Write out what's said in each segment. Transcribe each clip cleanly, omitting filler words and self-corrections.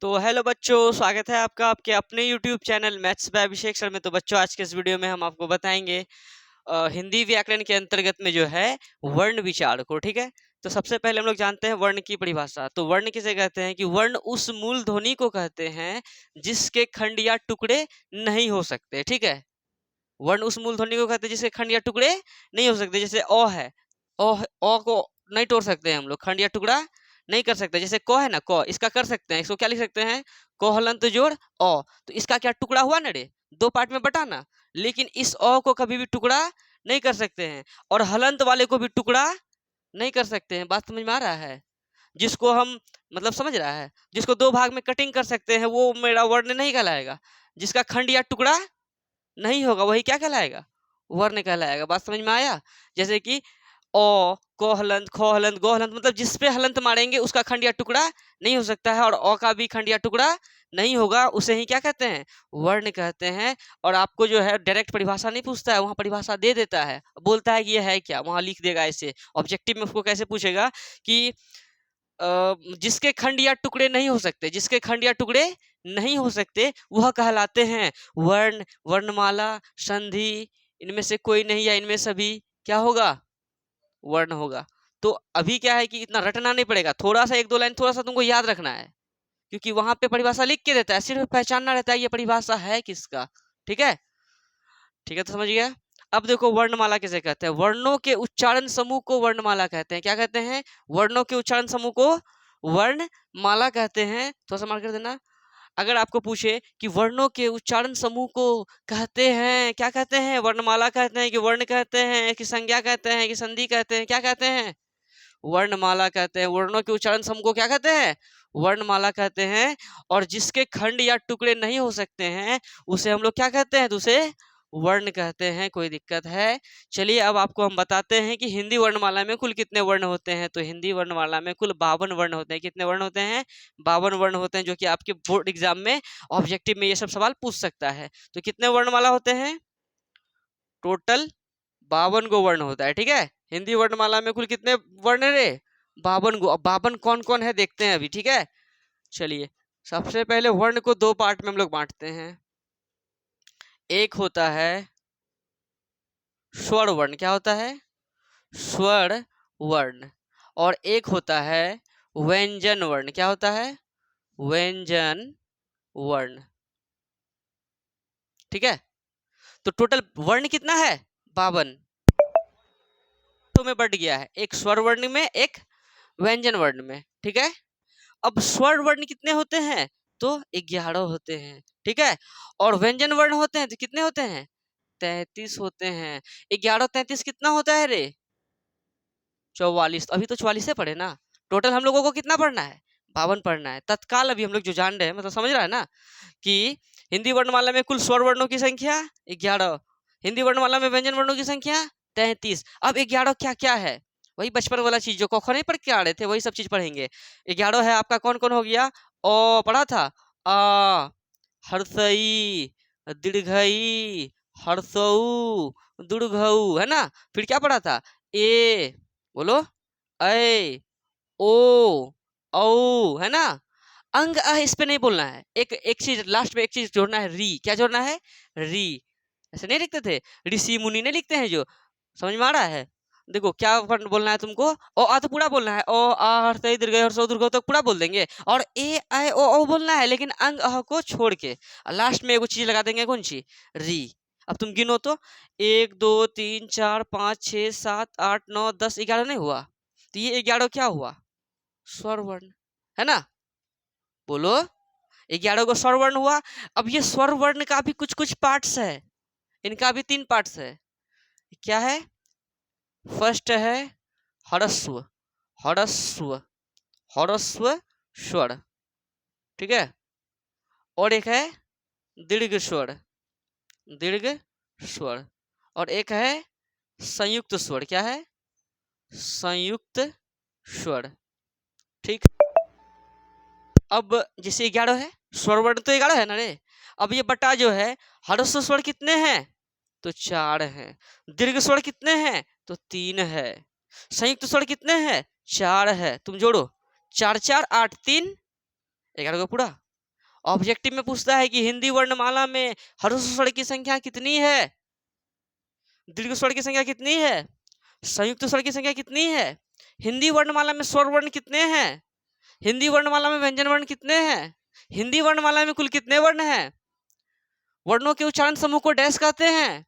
तो हेलो बच्चों, स्वागत है आपका आपके अपने YouTube channel maths by Abhishek sir में। तो बच्चों, आज के इस वीडियो में हम आपको बताएंगे हिंदी व्याकरण के अंतर्गत में जो है वर्ण विचार को। ठीक है, तो सबसे पहले हम लोग जानते हैं वर्ण की परिभाषा। तो वर्ण किसे कहते हैं कि वर्ण उस मूल ध्वनि को कहते हैं जिसके खंड या टुकड़े नहीं हो सकते। ठीक है, वर्ण उस मूल ध्वनि को कहते हैं जिसके खंड या टुकड़े नहीं हो सकते। जैसे अ है, अ को नहीं तोड़ सकते हैं हम लोग, खंड या टुकड़ा नहीं कर सकते। जैसे क है ना, क इसका कर सकते हैं, इसको क्या लिख सकते हैं, क हलंत जोड़ अ। तो इसका क्या टुकड़ा हुआ ना रे, दो पार्ट में बटाना। लेकिन इस अ को कभी भी टुकड़ा नहीं कर सकते हैं, और हलंत वाले को भी टुकड़ा नहीं कर सकते हैं। बात समझ में आ रहा है? जिसको हम मतलब समझ रहा है, जिसको दो भाग में कटिंग कर सकते हैं वो मेरा वर्ण नहीं कहलाएगा। जिसका खंड या टुकड़ा नहीं होगा वही क्या कहलाएगा, वर्ण कहलाएगा। बात समझ में आया? जैसे कि ओ, को हलंत, खो हलंत, गो हलंत, मतलब जिस पे हलंत मारेंगे उसका खंड या टुकड़ा नहीं हो सकता है, और अ का भी खंड या टुकड़ा नहीं होगा, उसे ही क्या कहते हैं, वर्ण कहते हैं। और आपको जो है डायरेक्ट परिभाषा नहीं पूछता है, वहां परिभाषा दे देता है, बोलता है कि ये है क्या, वहां लिख देगा। ऐसे ऑब्जेक्टिव में उसको कैसे पूछेगा कि जिसके खंड या टुकड़े नहीं हो सकते, जिसके खंड या टुकड़े नहीं हो सकते वह कहलाते हैं वर्ण, वर्णमाला, संधि, इनमें से कोई नहीं या इनमें सभी क्या होगा, वर्ण होगा। तो अभी क्या है कि इतना रटना नहीं पड़ेगा, थोड़ा सा एक दो लाइन थोड़ा सा तुमको याद रखना है, क्योंकि वहां पे परिभाषा लिख के देता है, सिर्फ पहचानना रहता है ये परिभाषा है किसका। ठीक है, ठीक है, तो समझ गया। अब देखो वर्णमाला किसे कहते हैं, वर्णों के उच्चारण समूह को वर्णमाला कहते हैं। क्या कहते हैं, वर्णों के उच्चारण समूह को वर्णमाला कहते हैं। थोड़ा सा मार्क कर देना। अगर आपको पूछे कि वर्णों के उच्चारण समूह को कहते हैं, क्या कहते हैं, वर्णमाला कहते हैं कि वर्ण कहते हैं कि संज्ञा कहते हैं कि संधि कहते हैं, क्या कहते हैं, वर्णमाला कहते हैं। वर्णों के उच्चारण समूह को क्या कहते हैं, वर्णमाला कहते हैं। और जिसके खंड या टुकड़े नहीं हो सकते हैं उसे हम लोग क्या कहते हैं, दूसरे वर्ण कहते हैं। कोई दिक्कत है? चलिए अब आपको हम बताते हैं कि हिंदी वर्णमाला में कुल कितने वर्ण होते हैं। तो हिंदी वर्णमाला में कुल 52 वर्ण होते हैं। कितने वर्ण होते हैं, 52 वर्ण होते हैं, जो कि आपके बोर्ड एग्जाम में ऑब्जेक्टिव में ये सब सवाल पूछ सकता है। तो कितने वर्णमाला होते हैं, टोटल 52 गो वर्ण होता है। ठीक है, हिंदी वर्णमाला में कुल कितने वर्ण रे, 52 गो। अब 52 कौन कौन है देखते हैं अभी। ठीक है, चलिए सबसे पहले वर्ण को दो पार्ट में हम लोग बांटते हैं। एक होता है स्वर वर्ण, क्या होता है, स्वर वर्ण। और एक होता है व्यंजन वर्ण, क्या होता है, व्यंजन वर्ण। ठीक है, तो टोटल वर्ण कितना है, 52 तो में बढ़ गया है, एक स्वर वर्ण में एक व्यंजन वर्ण में। ठीक है, अब स्वर वर्ण कितने होते हैं, तो 11 होते हैं। ठीक है, और व्यंजन वर्ण होते हैं तो कितने होते हैं, 33 होते हैं। 11 33 कितना होता है रे, 44। अभी तो 44 से पढ़े ना, टोटल हम लोगों को कितना पढ़ना है, 52 पढ़ना है। तत्काल अभी हम लोग जो जान रहे हैं, मतलब समझ रहा है ना, कि हिंदी वर्णमाला में कुल स्वर वर्णों की संख्या 11, हिंदी वर्णमाला में व्यंजन वर्णों की संख्या 33। अब 11 क्या क्या है, वही बचपन वाला चीज जो कखो नहीं पढ़ के आ रहे थे, वही सब चीज पढ़ेंगे। 11 है आपका, कौन कौन हो गया, ओ पढ़ा था, आ, हर्षई, दीर्घई, हर्षऊ, दुर्घऊ, है ना। फिर क्या पढ़ा था, ए, बोलो, ऐ, ओ, औ, है ना। अंग अ इस पे नहीं बोलना है, एक एक चीज लास्ट में, एक चीज जोड़ना है, री। क्या जोड़ना है, री। ऐसे नहीं लिखते थे, ऋषि मुनि नहीं लिखते हैं जो, समझ में आ रहा है। देखो क्या बोलना है तुमको, ओ आ तो पूरा बोलना है, ओ आ हर्षई दीर्घई हर्षो दुर्घऊ तक पूरा बोल देंगे, और ए आई ओ बोलना है, लेकिन अंग अह को छोड़ के लास्ट में एगो चीज लगा देंगे, कौन सी, री। अब तुम गिनो तो 1 2 3 4 5 6 7 8 9 10 11 नहीं हुआ, तो ये 11 क्या हुआ, स्वर वर्ण, है ना। बोलो, 11 को स्वर वर्ण हुआ। अब ये स्वर वर्ण का भी कुछ कुछ पार्ट्स है, इनका भी 3 पार्ट्स है। क्या है, फर्स्ट है हरस्व, हरस्व, हरस्व स्वर। ठीक है, और एक है दीर्घ स्वर, दीर्घ स्वर, और एक है संयुक्त स्वर। क्या है, संयुक्त स्वर। ठीक, अब जैसे 11 है, स्वर वर्ण तो 11 है ना रे। अब ये बटा जो है, ह्रस्व स्वर कितने हैं, तो 4 हैं। दीर्घ स्वर कितने हैं, तो 3 है। संयुक्त स्वर कितने हैं, 4 है। तुम जोड़ो, 4 4 8 3 11 को पूरा। ऑब्जेक्टिव में पूछता है कि हिंदी वर्णमाला में ह्रस्व स्वर की संख्या कितनी है, दीर्घ स्वर की संख्या कितनी है, संयुक्त स्वर की संख्या कितनी है, हिंदी वर्णमाला में स्वर वर्ण कितने हैं, हिंदी वर्णमाला में व्यंजन वर्ण कितने हैं, हिंदी वर्णमाला में कुल कितने वर्ण हैं, वर्णों के उच्चारण समूह को डैश कहते हैं,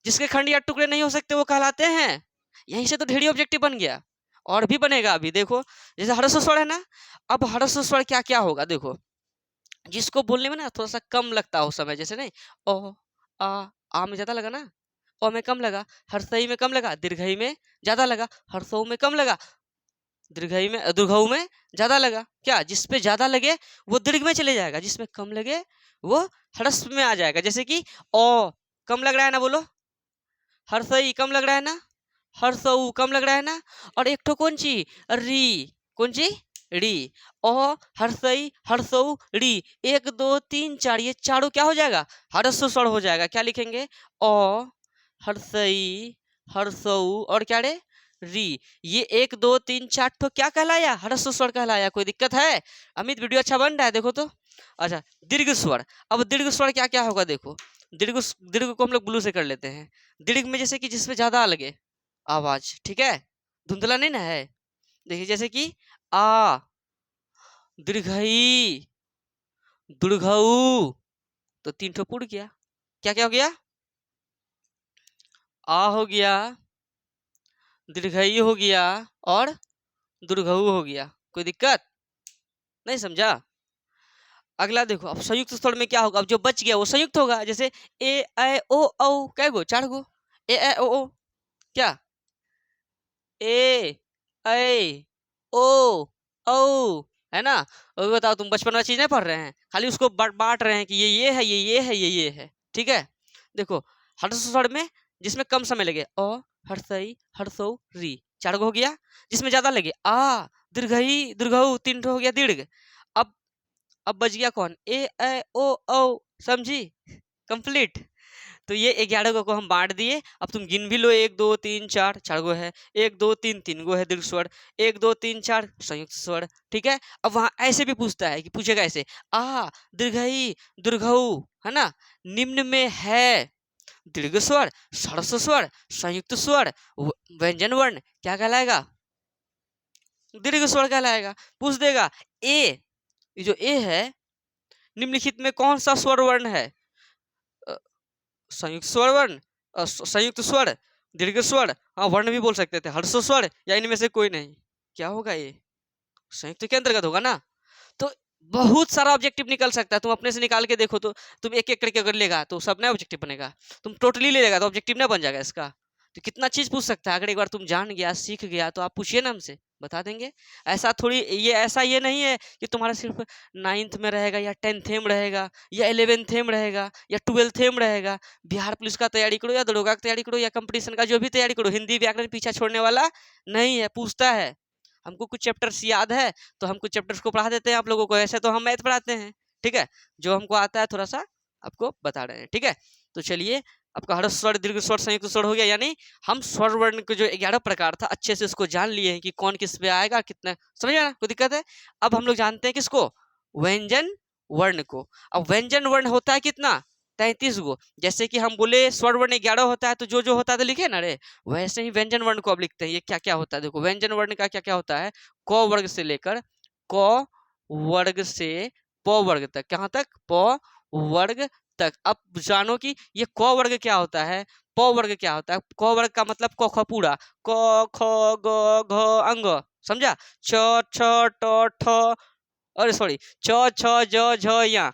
जिसके खंड या टुकड़े नहीं हो सकते वो कहलाते हैं। यहीं से तो ढेरी ऑब्जेक्टिव बन गया, और भी बनेगा अभी। देखो जैसे ह्रस्व स्वर है ना, अब ह्रस्व स्वर क्या क्या होगा देखो, जिसको बोलने में ना थोड़ा सा कम लगता हो समय, जैसे नहीं ओ आ में ज्यादा लगा ना, ओ में कम लगा, हर्षई में कम लगा, दीर्घई में ज्यादा लगा, हर्षऊ में कम लगा, दीर्घई में दीर्घऊ में ज्यादा लगा। क्या जिसपे ज्यादा लगे वो दीर्घ में चले जाएगा, जिसमें कम लगे वो ह्रस्व में आ जाएगा। जैसे कि ओ कम लग रहा है ना, बोलो, हर्षई कम लग रहा है ना, हर्षऊ कम लग रहा है ना, और एक ठो कौन ची री, कौन ची री, ओ हर्षई हर्षऊ री, 1 2 3 4, ये चारों क्या हो जाएगा, ह्रस्व स्वर हो जाएगा। क्या लिखेंगे, ओ हर्षई हर्षऊ और क्या रे री, ये 1 2 3 4 ठो क्या कहलाया, ह्रस्व स्वर कहलाया। कोई दिक्कत है अमित, वीडियो अच्छा बन रहा है देखो तो। अच्छा दीर्घ स्वर, अब दीर्घ स्वर क्या क्या होगा देखो, दीर्घ दीर्घ को हम लोग ब्लू से कर लेते हैं। दीर्घ में जैसे कि जिसमें ज्यादा लगे आवाज, ठीक है, धुंधला नहीं ना है। देखिए जैसे कि आ, दीर्घई, दुर्घऊ, तो 3 ठो पुड़ गया। क्या क्या हो गया, आ हो गया, दीर्घई हो गया और दुर्घऊ हो गया। कोई दिक्कत नहीं, समझा। अगला देखो, अब संयुक्त स्वर में क्या होगा, अब जो बच गया वो संयुक्त होगा। जैसे ए ऐ ओ औ, कै गो, 4 गो, ए ऐ ओ, क्या ए ऐ ओ औ, है ना। अभी बताओ, तुम बचपन वाली चीज नहीं पढ़ रहे हैं, खाली उसको बांट रहे हैं कि ये है, ये है, ये है, ठीक है। देखो ह्रस्व स्वर में जिसमें कम समय लगे, अ हर्षई हर्षौ री, 4 गो हो गया। जिसमें ज्यादा लगे आ, दीर्घई दीर्घऊ, 3 ठो हो गया दीर्घ। अब बच गया कौन, ए ऐ ओ औ, समझी, कंप्लीट। तो ये 11 को हम बांट दिए। अब तुम गिन भी लो, 1 2 3 4, 4 गो है, 1 2 3, 3 गो है दीर्घ स्वर, 1 2 3 4 संयुक्त स्वर, ठीक है। अब वहां ऐसे भी पूछता है कि पूछेगा ऐसे, आ दीर्घई दीर्घऊ, है ना, निम्न में है दीर्घ स्वर, ह्रस्व स्वर, संयुक्त स्वर, व्यंजन वर्ण, क्या कहलाएगा, दीर्घ स्वर कहलाएगा। पूछ देगा ए, ये जो ए है, निम्नलिखित में कौन सा स्वर वर्ण है, संयुक्त स्वर वर्ण, संयुक्त स्वर, दीर्घ स्वर, हाँ वर्ण भी बोल सकते थे, ह्रस्व स्वर, या इनमें से कोई नहीं। क्या होगा ये, संयुक्त के अंतर्गत होगा ना। तो बहुत सारा ऑब्जेक्टिव निकल सकता है, तुम अपने से निकाल के देखो तो। तुम एक एक करके अगर लेगा तो सब नया ऑब्जेक्टिव बनेगा, तुम टोटली ले लेगा तो ऑब्जेक्टिव ना बन जाएगा इसका। तो कितना चीज पूछ सकता है, अगर एक बार तुम जान गया सीख गया तो आप पूछिए ना हमसे, बता देंगे। ऐसा थोड़ी, ये ऐसा ये नहीं है कि तुम्हारा सिर्फ 9th में रहेगा या 10th में रहेगा या 11th में रहेगा या 12th में रहेगा। बिहार पुलिस का तैयारी करो या दरोगा की तैयारी करो या कंपटीशन का जो भी तैयारी करो, हिंदी व्याकरण पीछा छोड़ने वाला नहीं है, पूछता है। हमको कुछ चैप्टर्स याद है तो हम कुछ चैप्टर्स को पढ़ा देते हैं आप लोगों को, ऐसे तो हम मैथ पढ़ाते हैं, ठीक है। जो हमको आता है थोड़ा सा आपको बता रहे हैं, ठीक है। तो चलिए, आपका ह्रस्व स्वर, दीर्घ स्वर, संयुक्त स्वर हो गया, यानी हम स्वर वर्ण के जो 11 प्रकार था अच्छे से उसको जान लिए हैं कि कौन किस पे आएगा, कितना, समझ ना, कोई दिक्कत है। अब हम लोग जानते हैं किसको, व्यंजन वर्ण को। अब व्यंजन वर्ण होता है कितना, 33 गो। जैसे कि हम बोले स्वर वर्ण 11 होता है, तो जो होता है तो लिखे ना रे, वैसे ही व्यंजन वर्ण को अब लिखते हैं। ये क्या क्या होता है देखो, व्यंजन वर्ण का क्या क्या होता है, क वर्ग से लेकर क वर्ग से प वर्ग तक, कहाँ तक, प वर्ग तक। अब जानो कि ये क वर्ग क्या होता है, प वर्ग क्या होता है। क वर्ग का मतलब क ख पूरा, क ख ग घ अंग, समझा, छ छ ट ठ, अरे सॉरी, छ छ ज झ या,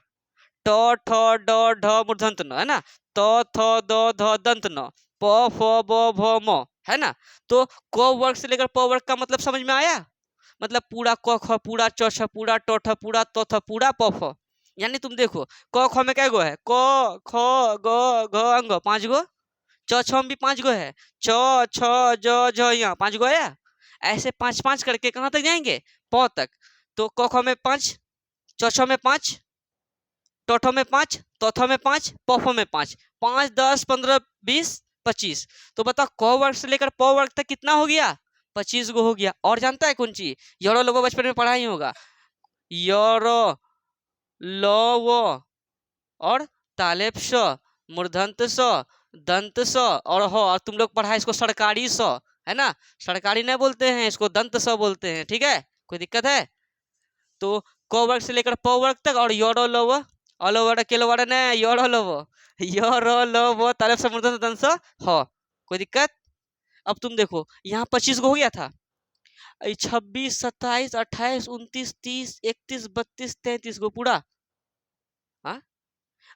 ट ठ ड ढ मूर्धन्त न, है ना, त थ द ध दंत न, प फ ब भ म, है ना। तो क वर्ग से लेकर प वर्ग का मतलब समझ में आया, मतलब पूरा क ख पूरा, च छ पूरा, ट ठ पूरा, त थ पूरा, प फ। यानी तुम देखो क ख में कै गो है, क ख ग घ अंग 5 गो, च छ में भी 5 गो है, छ छ ज झ यहाँ 5 गो आया। ऐसे 5 5 करके कहाँ तक जाएंगे, प तक। तो क ख में 5, च छ में 5, टोठो में 5, तोथो में 5, पोफो में 5, 5 10 15 20 25। तो बताओ क वर्ग से लेकर प वर्ग तक कितना हो गया, 25 गो हो गया। और जानता है कौन चीज, योरो लोगों बचपन में पढ़ा ही होगा, योरो ल वो और तालेब स, मूर्धन्त स, दंत स और हो। और तुम लोग पढ़ा इसको सरकारी स, है ना। सरकारी नहीं बोलते हैं इसको, दंत स बोलते हैं, ठीक है। कोई दिक्कत है? तो क वर्ग से लेकर प वर्ग तक और योरो लो वो अलो वर्ड केलो वर्ड ने योरो लो वो योरो लो वो तालेब से मूर्धन्त दंत स हो। कोई दिक्कत? अब तुम देखो यहाँ 25 को हो गया था, 26, 27, 28, 29, 30, 31, 32, 33 को पूरा। हाँ,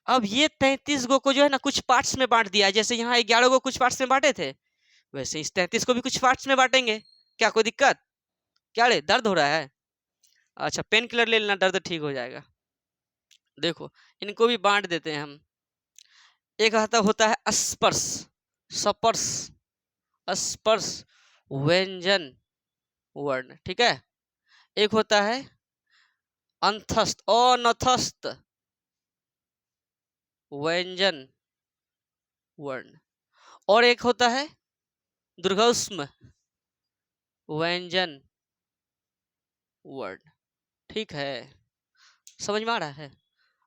अब ये 33 गो को जो है ना कुछ पार्ट्स में बांट दिया है। जैसे यहाँ 11 को कुछ पार्ट्स में बांटे थे, वैसे इस 33 को भी कुछ पार्ट्स में बांटेंगे। क्या कोई दिक्कत? क्या रे, दर्द हो रहा है? अच्छा, पेन किलर ले लेना, दर्द ठीक हो जाएगा। देखो इनको भी बांट देते हैं हम। एक आता होता है स्पर्श, स्पर्श, स्पर्श व्यंजन वर्ण, ठीक है। एक होता है अंतस्थ, अनथस्थ व्यंजन वर्ण। और एक होता है दुर्गस्म व्यंजन वर्ण, ठीक है। समझ में आ रहा है?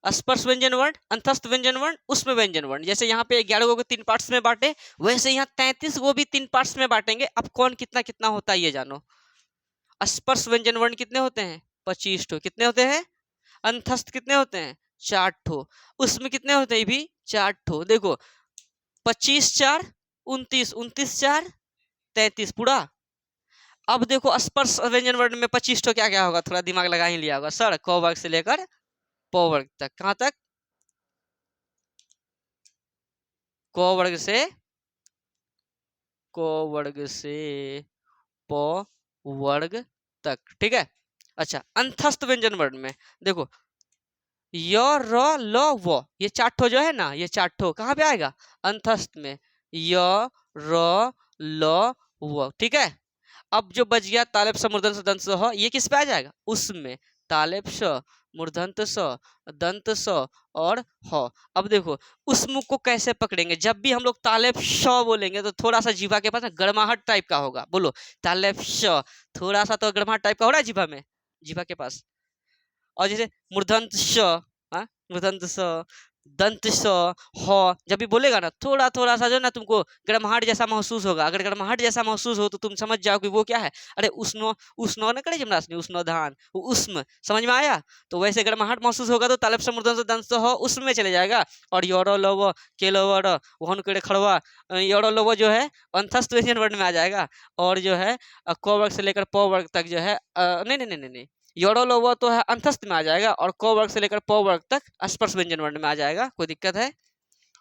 स्पर्श व्यंजन वर्ण, अंतस्थ व्यंजन वर्ण, उष्म व्यंजन वर्ण। जैसे यहाँ पे 11 को 3 पार्ट्स में बांटे, वैसे यहाँ 33 को भी 3 पार्ट्स में बांटेंगे। अब कौन कितना कितना होता है ये जानो। स्पर्श व्यंजन वर्ण कितने होते हैं? 25 ठो। कितने होते हैं? अंतस्थ कितने होते हैं? 4 ठो। उसमें कितने होते हैं? भी 4 ठो। देखो 25 4 29, 29 4 33 पूरा। अब देखो स्पर्श व्यंजन वर्ण में 25 ठो क्या क्या होगा, थोड़ा दिमाग लगा ही लिया होगा सर। क वर्ग से लेकर प वर्ग तक, कहाँ तक? क वर्ग से प वर्ग तक, ठीक है। अच्छा, अंतस्थ व्यंजन वर्ण में देखो य र ल व, ये 4 ठो जो है ना, ये 4 ठो कहाँ पे आएगा? अंतस्थ में। य र ल व, ठीक है। अब जो बच गया तालेब स मूर्धन्य स दंत स ह, ये किस पे आ जाएगा? उसमें। तालेब स मूर्धन्य स दंत स और ह। अब देखो उस मुख को कैसे पकड़ेंगे। जब भी हम लोग तालेब श बोलेंगे तो थोड़ा सा जीभा के पास ना गड़माहट टाइप का होगा। बोलो तालेब श, थोड़ा सा तो गड़माहट टाइप का हो रहा है जीभा में, जीभा के पास। और जैसे मूर्धन्य श, हाँ, मूर्धन्य स दंत स ह, जब भी बोलेगा ना थोड़ा थोड़ा सा जो ना तुमको गड़माहट जैसा महसूस होगा। अगर गड़माहट जैसा महसूस हो तो तुम समझ जाओ कि वो क्या है। अरे उष्ण, उष्ण न करे जमनासनी, उष्ण धान, उष्म, समझ में आया? तो वैसे गड़माहट महसूस होगा तो तालेब से मूर्धन्य स दंत स ह उष्म में चले जाएगा। और योरो लव केलो वर वहन करे खड़वा, योरो लव जो है अंतस्थ व्यंजन वर्ण में आ जाएगा। और जो है क वर्ग से लेकर प वर्ग तक जो है नहीं नहीं नहीं नहीं, योरो लोवो तो है अंतस्थ में आ जाएगा। और क वर्ग से लेकर प वर्ग तक स्पर्श व्यंजन वर्ण में आ जाएगा। कोई दिक्कत है?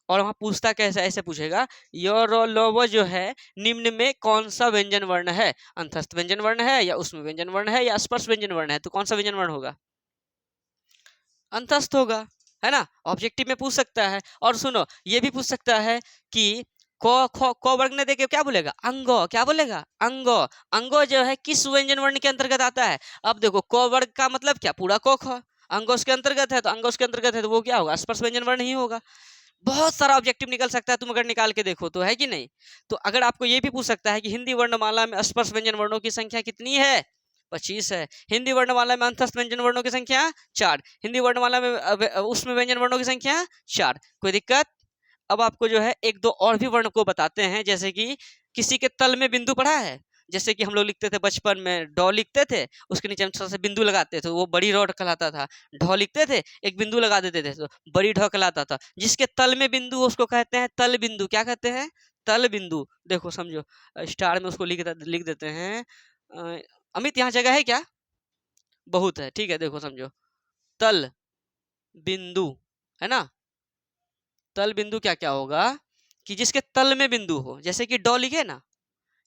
और वहां पूछता कैसे, ऐसे पूछेगा योरो लोवो जो है निम्न में कौन सा व्यंजन वर्ण है? अंतस्थ व्यंजन वर्ण है या उसमें व्यंजन वर्ण है या स्पर्श व्यंजन वर्ण है? तो कौन सा व्यंजन वर्ण होगा? अंतस्थ होगा, है ना। ऑब्जेक्टिव में पूछ सकता है। और सुनो ये भी पूछ सकता है कि क वर्ग ने देखे क्या बोलेगा? अंगो, क्या बोलेगा? अंगो। अंगो जो है किस व्यंजन वर्ण के अंतर्गत आता है? अब देखो क वर्ग का मतलब क्या? पूरा क ख। अंगों के अंतर्गत है तो अंगों के अंतर्गत है तो वो क्या होगा? स्पर्श व्यंजन वर्ण ही होगा। बहुत सारा ऑब्जेक्टिव निकल सकता है, तुम अगर निकाल के देखो तो, है कि नहीं। तो अगर आपको ये भी पूछ सकता है कि हिंदी वर्णमाला में स्पर्श व्यंजन वर्णों की संख्या कितनी है? 25 है। हिंदी वर्णमाला में अंतस्थ व्यंजन वर्णों की संख्या 4। हिंदी वर्णमाला में उसमें व्यंजन वर्णों की संख्या 4। कोई दिक्कत? अब आपको जो है एक दो और भी वर्ण को बताते हैं। जैसे कि किसी के तल में बिंदु पड़ा है, जैसे कि हम लोग लिखते थे बचपन में, ड लिखते थे, उसके नीचे हम छोटा सा बिंदु लगाते थे, वो बड़ी रॉड कहलाता था। ढ लिखते थे, एक बिंदु लगा देते थे तो बड़ी ढ कहलाता था। जिसके तल में बिंदु हो उसको कहते हैं तल बिंदु। क्या कहते हैं? तल बिंदु। देखो समझो, स्टार में उसको लिख देते हैं। अमित यहाँ जगह है क्या? बहुत है, ठीक है। देखो समझो, तल बिंदु, है ना। तल बिंदु क्या क्या होगा कि जिसके तल में बिंदु हो, जैसे कि ड लिखे ना,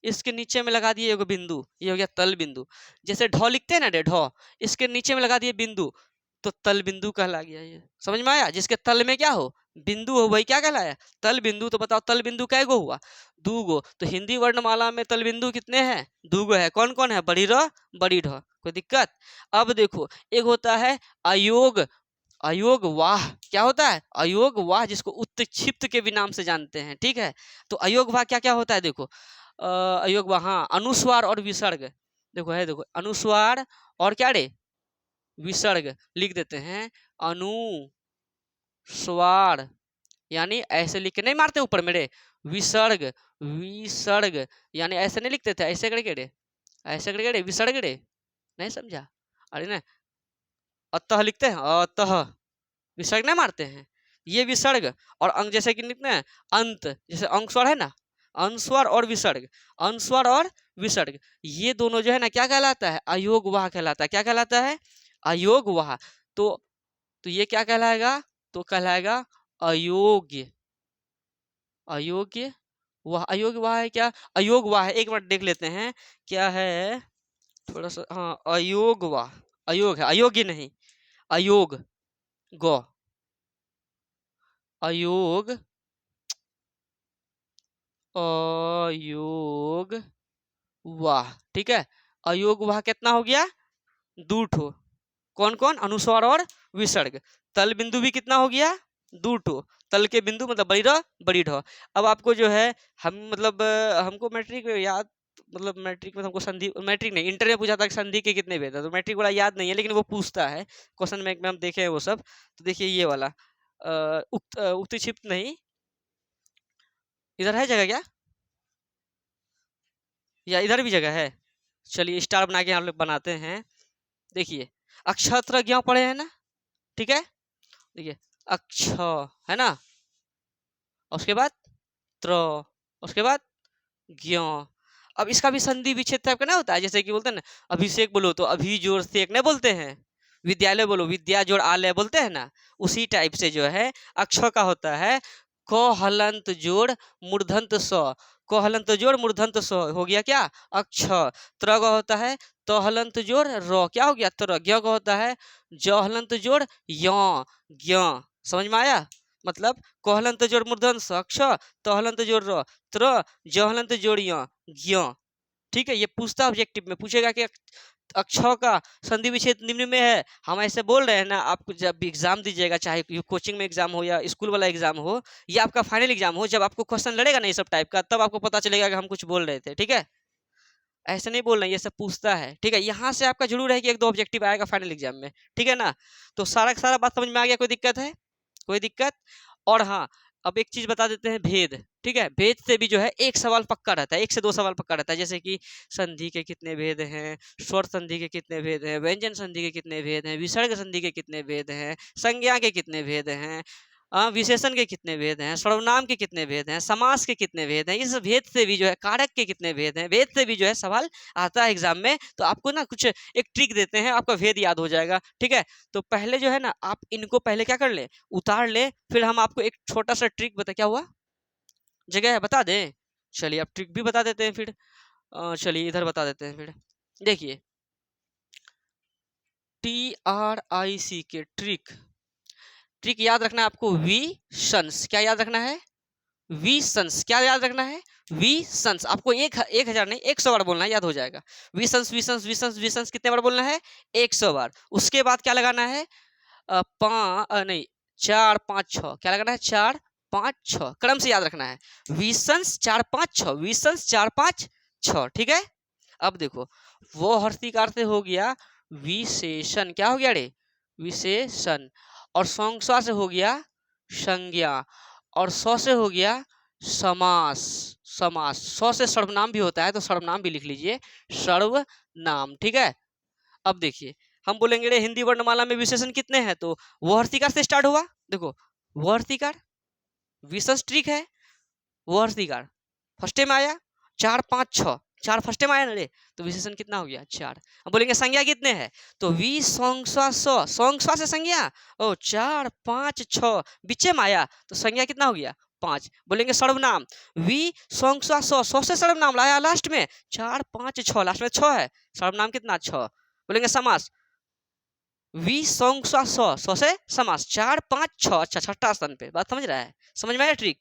इसके नीचे में लगा दिए एगो बिंदु, ये हो गया तल बिंदु। जैसे ढ लिखते हैं ना, ढ, इसके नीचे में लगा दिए बिंदु, तो तल बिंदु कहला गया। ये समझ में आया? जिसके तल में क्या हो? बिंदु हो, वही क्या कहलाया? तल बिंदु। तो बताओ तल बिंदु कै गो हुआ? 2 गो। तो हिंदी वर्णमाला में तल बिंदु कितने हैं? 2 गो है। कौन कौन है? बड़ी र, बड़ी ढ। कोई दिक्कत? अब देखो एक होता है अयोग, अयोग वाह। क्या होता है? अयोग वाह, जिसको उत्क्षिप्त के भी नाम से जानते हैं, ठीक है। तो अयोग वाह क्या क्या होता है? देखो अयोग वाह, हाँ, अनुस्वार और विसर्ग। देखो है, देखो अनुस्वार और क्या रे? विसर्ग लिख देते हैं। अनुस्वार, यानी ऐसे लिख के नहीं मारते ऊपर मेरे, विसर्ग, विसर्ग, यानी ऐसे नहीं लिखते थे, ऐसे करके रे, ऐसे करके रे, विसर्ग रे, नहीं समझा? अरे ना, अतः लिखते हैं, अतः, विसर्ग नहीं मारते हैं, ये विसर्ग। और अंग जैसे कि लिखते हैं अंत, जैसे अंग स्वर है ना, अनुस्वर और विसर्ग, अनुस्वर और विसर्ग, ये दोनों जो है ना क्या कहलाता है? अयोगवाह कहलाता है। क्या कहलाता है? अयोगवाह। तो ये क्या कहलाएगा? तो कहलाएगा अयोग्य, अयोग्य वाह। अयोग्य वाह है क्या? अयोग वाह है, एक बार देख लेते हैं क्या है, थोड़ा सा, हाँ अयोग वाह, अयोग है, अयोग्य नहीं, अयोग, गौ, अयोग, अयोग वाह, ठीक है। अयोग वाह कितना हो गया? दो ठो। कौन कौन? अनुस्वार और विसर्ग। तल बिंदु भी कितना हो गया? दो ठो। तल के बिंदु मतलब बड़ी र बड़ी ढ। अब आपको जो है, हम मतलब हमको मैट्रिक में याद, मतलब मैट्रिक में हमको संधि, मैट्रिक नहीं इंटर में पूछा था कि संधि के कितने भेद है, तो मैट्रिक वाला याद नहीं है, लेकिन वो पूछता है क्वेश्चन बैंक में, हम देखे हैं वो सब। तो देखिए ये वाला उक्त क्षिप्त नहीं, इधर है जगह क्या, या इधर भी जगह है? चलिए स्टार बना के हम लोग बनाते हैं। देखिए अक्षत्र ज्ञ पढ़े हैं ना, ठीक है। देखिए अक्ष है ना, उसके बाद त्र, उसके बाद ज्ञ। अब इसका भी संधि विच्छेद टाइप का ना होता है, जैसे कि बोलते हैं ना, अभिषेक बोलो तो अभी जोड़ सेक नहीं बोलते हैं, विद्यालय बोलो विद्या जोड़ आलय बोलते हैं ना, उसी टाइप से जो है अक्षर का होता है क हलंत जोड़ मूर्धंत स, क हलंत जोड़ मूर्धंत स हो गया क्या? अक्ष। त्र का होता है तो हलंत जोड़ र, क्या हो गया? त्र। ज्ञ का होता है ज हलंत जोड़ य, ज्ञ। समझ में आया? मतलब कहलंत जोड़ मूर्धन स अक्ष, तहलंत जोड़ र त्र, जहलंत जोड़ य, ज्ञ। ठीक है, ये पूछता ऑब्जेक्टिव में पूछेगा कि अक्षर का संधि विच्छेद निम्न में है। हम ऐसे बोल रहे हैं ना, आप जब भी एग्जाम दीजिएगा, चाहे कोचिंग में एग्जाम हो या स्कूल वाला एग्जाम हो या आपका फाइनल एग्जाम हो, जब आपको क्वेश्चन लड़ेगा ना ये सब टाइप का, तब आपको पता चलेगा कि हम कुछ बोल रहे थे। ठीक है, ऐसे नहीं बोल रहे, ये सब पूछता है। ठीक है, यहाँ से आपका जरूर है कि एक दो ऑब्जेक्टिव आएगा फाइनल एग्जाम में। ठीक है ना, तो सारा सारा बात समझ में आ गया? कोई दिक्कत है? कोई दिक्कत? और हाँ, अब एक चीज बता देते हैं, भेद। ठीक है, भेद से भी जो है एक सवाल पक्का रहता है, एक से दो सवाल पक्का रहता है, जैसे कि संधि के कितने भेद हैं, स्वर संधि के कितने भेद हैं, व्यंजन संधि के कितने भेद हैं, विसर्ग संधि के कितने भेद हैं, संज्ञा के कितने भेद हैं, विशेषण के कितने भेद हैं, सर्वनाम के कितने भेद हैं, समास के कितने भेद हैं, इस भेद से भी जो है कारक के कितने भेद हैं, भेद से भी जो है सवाल आता है एग्जाम में। तो आपको ना कुछ एक ट्रिक देते हैं, आपका भेद याद हो जाएगा। ठीक है, तो पहले जो है ना, आप इनको पहले क्या कर ले, उतार ले, फिर हम आपको एक छोटा सा ट्रिक बता, क्या हुआ, जगह है बता दें? चलिए अब ट्रिक भी बता देते हैं फिर। चलिए इधर बता देते हैं फिर। देखिए TRIC के ट्रिक, ट्रिक याद रखना है आपको, वी सन्स। क्या याद रखना है? V sons. क्या याद रखना है? V sons. आपको एक हजार नहीं 100 बार बोलना है, याद हो जाएगा। V sons, V sons, V sons, V sons कितने बार बोलना है? 100 बार। उसके बाद क्या लगाना है? नहीं 4 5 6, क्या लगाना है? 4 5 6, क्रम से याद रखना है। विसंस 4 5 6, विसंस 4 5 6। ठीक है, अब देखो वो हर्षिकार से हो गया विशेषण, क्या हो गया रे? विशेषण। और संज्ञा से हो गया संज्ञा, और स से हो गया समास, समास। स से सर्वनाम भी होता है, तो सर्वनाम भी लिख लीजिए, सर्वनाम। ठीक है, अब देखिए हम बोलेंगे रे हिंदी वर्णमाला में विशेषण कितने हैं, तो वो हर्षिकार से स्टार्ट हुआ। देखो वो हर्षिकार, विशेष ट्रिक है, वो हर्षिकार फर्स्ट में आया 4 5 6, 4 फर्स्ट में आया ना रे, तो विशेषण कितना हो गया? 4। अब बोलेंगे संज्ञा कितने हैं, तो वी संज्ञा स, संज्ञा से संज्ञा, ओ 4 5 6 बीचे में आया, तो संज्ञा कितना हो गया? 5। बोलेंगे सर्वनाम, वी संज्ञा स से सर्वनाम लाया लास्ट में, 4 5 6, लास्ट में 6 है, सर्वनाम कितना? 6। बोलेंगे समास, वी संज्ञा स से समास, 4 5 6, अच्छा छठा स्थान पे। बात समझ रहा है? समझ में आया ट्रिक?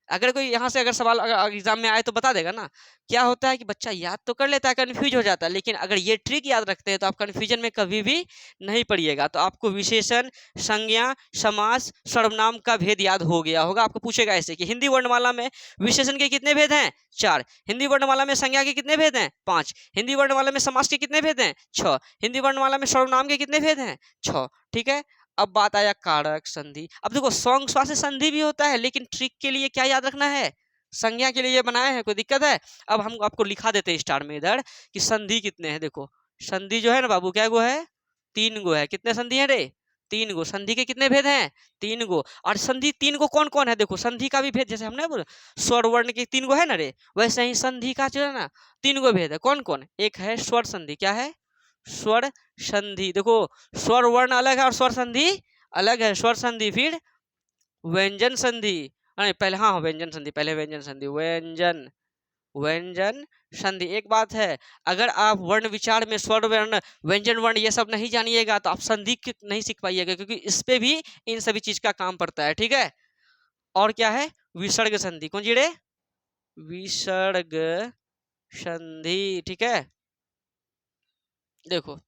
अगर कोई यहाँ से अगर सवाल अगर एग्जाम में आए तो बता देगा ना। क्या होता है कि बच्चा याद तो कर लेता है, कंफ्यूज हो जाता है, लेकिन अगर ये ट्रिक याद रखते हैं तो आप कंफ्यूजन में कभी भी नहीं पड़िएगा। तो आपको विशेषण, संज्ञा, समास, सर्वनाम का भेद याद हो गया होगा। आपको पूछेगा ऐसे कि हिंदी वर्णमाला में विशेषण के कितने भेद हैं? 4। हिंदी वर्णमाला में संज्ञा के कितने भेद हैं? 5। हिंदी वर्णमाला में समास के कितने भेद हैं? 6। हिंदी वर्णमाला में सर्वनाम के कितने भेद हैं? 6। ठीक है, अब बात आया कारक संधि। अब देखो सॉन्ग स्वा से संधि भी होता है, लेकिन ट्रिक के लिए क्या याद रखना है, संज्ञा के लिए ये बनाए हैं, कोई दिक्कत है। अब हम आपको लिखा देते हैं स्टार में इधर कि संधि कितने हैं। देखो संधि जो है ना बाबू, क्या गो है, 3 गो है। कितने संधि है रे, 3 गो। संधि के कितने भेद हैं, 3 गो। और संधि 3 गो कौन कौन है, देखो संधि का भी भेद, जैसे हमने बोला स्वर वर्ण के 3 गो है ना रे, वैसे ही संधि का जो है ना 3 गो भेद है। कौन कौन, एक है स्वर संधि, क्या है, स्वर संधि। देखो स्वर वर्ण अलग है और स्वर संधि अलग है। स्वर संधि, फिर व्यंजन संधि, अरे पहले हाँ व्यंजन संधि, पहले व्यंजन संधि, व्यंजन व्यंजन संधि। एक बात है, अगर आप वर्ण विचार में स्वर वर्ण व्यंजन वर्ण ये सब नहीं जानिएगा तो आप संधि नहीं सीख पाइएगा, क्योंकि इस पे भी इन सभी चीज का काम पड़ता है, ठीक है। और क्या है, विसर्ग संधि, कौन जी रे, विसर्ग संधि, ठीक है। देखो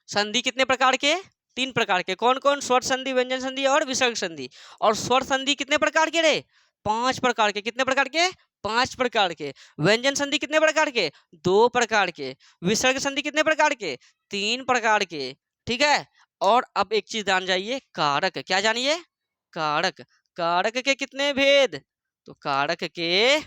संधि कितने प्रकार के, 3 प्रकार के। कौन कौन, स्वर संधि, व्यंजन संधि और विसर्ग संधि। और स्वर संधि कितने प्रकार के रे, 5 प्रकार के। कितने प्रकार के, 5 प्रकार के। व्यंजन संधि कितने प्रकार के, 2 प्रकार के। विसर्ग संधि कितने प्रकार के, 3 प्रकार के, ठीक है। और अब एक चीज जान जाइए, कारक, क्या जानिए, कारक। कारक के कितने भेद, तो कारक के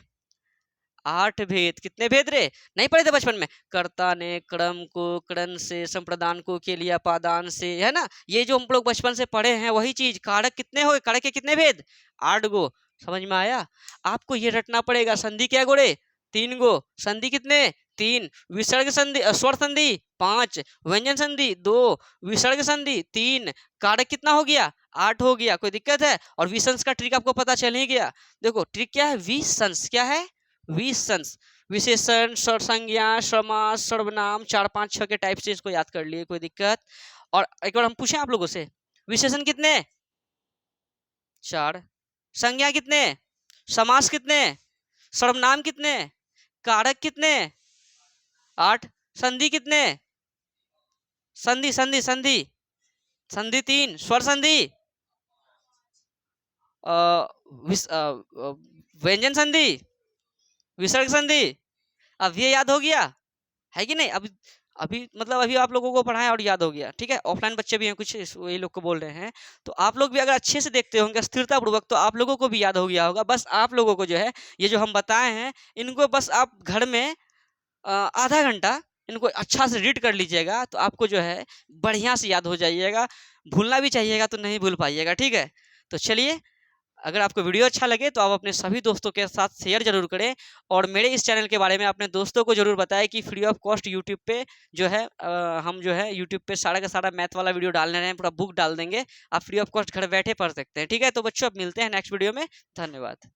8 भेद। कितने भेद रे, नहीं पढ़े थे बचपन में, कर्ता ने क्रम को, करण से, संप्रदान को, के लिए पादान से, है ना। ये जो हम लोग बचपन से पढ़े हैं वही चीज। कारक कितने हो, कारक के कितने भेद, 8 गो। समझ में आया। आपको ये रटना पड़ेगा, संधि क्या गोरे, 3 गो। संधि कितने, 3। विसर्ग संधि, स्वर संधि 5, व्यंजन संधि 2, विसर्ग संधि 3, कारक कितना हो गया, 8 हो गया। कोई दिक्कत है। और विसंस का ट्रिक आपको पता चल ही गया। देखो ट्रिक क्या है, विसंस क्या है, विशंस, विशेषण, संज्ञा, समास, सर्वनाम, 4 5 6 के टाइप से इसको याद कर लिए, कोई दिक्कत। और एक बार हम पूछें आप लोगों से, विशेषण कितने, 4, संज्ञा कितने, समास कितने, सर्वनाम कितने, कारक कितने, 8, संधि कितने, संधि संधि संधि संधि 3, स्वर संधि, व्यंजन संधि, विसर्ग संधि। अब ये याद हो गया है कि नहीं। अभी अभी मतलब अभी आप लोगों को पढ़ाया और याद हो गया, ठीक है। ऑफलाइन बच्चे भी हैं कुछ, वही लोग को बोल रहे हैं। तो आप लोग भी अगर अच्छे से देखते होंगे स्थिरता पूर्वक, तो आप लोगों को भी याद हो गया होगा। बस आप लोगों को जो है ये जो हम बताए हैं, इनको बस आप घर में आधा घंटा इनको अच्छा से रीड कर लीजिएगा, तो आपको जो है बढ़िया से याद हो जाइएगा। भूलना भी चाहिएगा तो नहीं भूल पाइएगा, ठीक है। तो चलिए, अगर आपको वीडियो अच्छा लगे तो आप अपने सभी दोस्तों के साथ शेयर जरूर करें। और मेरे इस चैनल के बारे में अपने दोस्तों को जरूर बताएं कि फ्री ऑफ कॉस्ट यूट्यूब पे जो है हम जो है यूट्यूब पे सारा का सारा मैथ वाला वीडियो डालने रहे हैं, पूरा बुक डाल देंगे। आप फ्री ऑफ कॉस्ट घर बैठे पढ़ सकते हैं, ठीक है। तो बच्चों अब मिलते हैं नेक्स्ट वीडियो में, धन्यवाद।